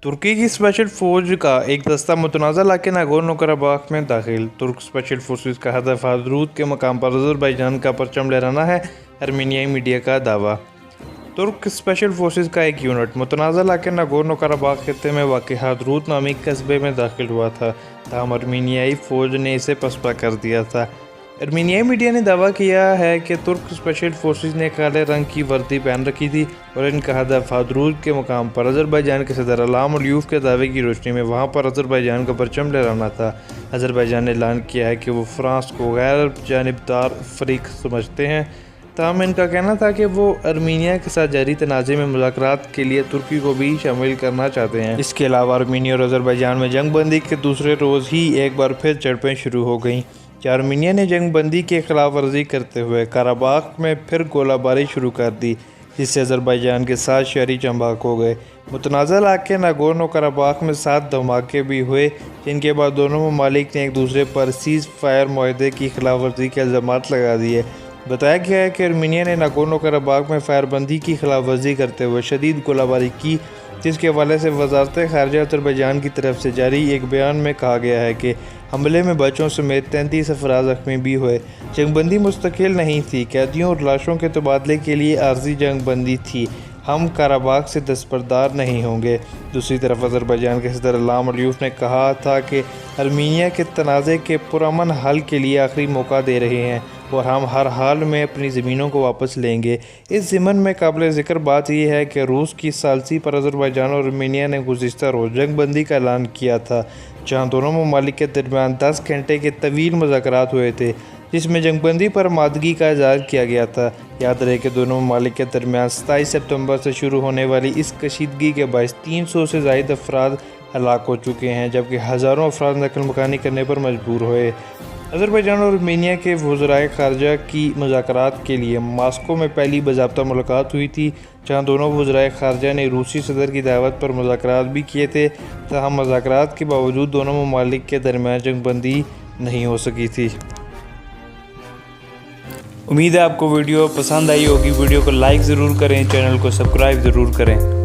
तुर्की की स्पेशल फ़ौज का एक दस्ता मुतनाज़ा इलाके नागोर्नो कराबाख में दाखिल। तुर्क स्पेशल फोर्सेस का हदफ हादरूद के मकाम पर अज़रबैजान का परचम लहराना है, अर्मीनियाई मीडिया का दावा। तुर्क स्पेशल फोर्सेस का एक यूनिट मुतनाज़ा इलाके नागोर्नो कराबाख खित्ते में वाक़ हादरूद नामी कस्बे में दाखिल हुआ था, ताहम अर्मीनियाई फ़ौज ने इसे पसपा कर दिया था। अर्मीनियाई मीडिया ने दावा किया है कि तुर्क स्पेशल फोर्सेस ने काले रंग की वर्दी पहन रखी थी और इनका हदफ हादरूद के मकाम पर अज़रबैजान के सदर अलाम अलियूफ के दावे की रोशनी में वहाँ पर अज़रबैजान का परचम लहराना था। अज़रबैजान ने ऐलान किया है कि वो फ्रांस को गैर जानिबदार फरीक समझते हैं, ताहम इनका कहना था कि वो अर्मीनिया के साथ जारी तनाज़े में मुज़ाकरात के लिए तुर्की को भी शामिल करना चाहते हैं। इसके अलावा अर्मीनिया और अज़रबैजान में जंग बंदी के दूसरे रोज़ ही एक बार फिर झड़पें शुरू हो गईं। अर्मीनिया ने जंग बंदी की खिलाफ वर्जी करते हुए कराबाख में फिर गोलाबारी शुरू कर दी, जिससे अज़रबैजान के 7 शहरी चंबाक हो गए। मुतनाज़ा इलाके नागोर्नो कराबाख में 7 धमाके भी हुए, जिनके बाद दोनों ममालिक ने एक दूसरे पर सीज़ फायर मुआहदे की खिलाफ वर्जी के इल्ज़ामात लगा दिए। बताया गया है कि अर्मीनिया ने नागोर्नो कराबाख में फायरबंदी की खिलाफ वर्जी करते हुए शदीद गोलाबारी की, जिसके हवाले से वज़ारत ख़ारिजा अज़रबैजान की तरफ से जारी एक बयान में कहा गया है कि हमले में बच्चों समेत 33 अफराद ज़ख्मी भी हुए। जंगबंदी मुस्तकिल नहीं थी, कैदियों और लाशों के तबादले के लिए आर्जी जंगबंदी थी। हम कराबाख से दस्तबरदार नहीं होंगे। दूसरी तरफ अज़रबैजान के सदर अलाम अलियूफ ने कहा था कि अर्मीनिया के तनाज़े के पुरअमन हल के लिए आखिरी मौका दे रहे हैं और हम हर हाल में अपनी ज़मीनों को वापस लेंगे। इस ज़िमन में काबिल ज़िक्र बात यह है कि रूस की सालसी पर अज़रबैजान और अर्मीनिया ने गुज़िश्ता रोज़ जंगबंदी का ऐलान किया था, जहाँ दोनों ममालिक के दरमियान 10 घंटे के तवील मुज़ाकरात हुए थे, जिसमें जंगबंदी पर मादगी का इज़हार किया गया था। याद रहे कि दोनों ममालिक के दरमियान 27 सितंबर से शुरू होने वाली इस कशीदगी के बायस 300 से ज़ायद अफराद हलाक हो चुके हैं, जबकि हज़ारों अफराद नकल मकानी करने पर मजबूर हुए। अज़रबैजान और अर्मीनिया के वज़राए ख़ारिजा की मुज़ाकरात के लिए मास्को में पहली बाज़ाब्ता मुलाकात हुई थी, जहां दोनों वज़राए ख़ारिजा ने रूसी सदर की दावत पर मुज़ाकरात भी किए थे। ताहम मुज़ाकरात के बावजूद दोनों ममालिक के दरमियान जंगबंदी नहीं हो सकी थी। उम्मीद है आपको वीडियो पसंद आई होगी। वीडियो को लाइक ज़रूर करें, चैनल को सब्सक्राइब ज़रूर करें।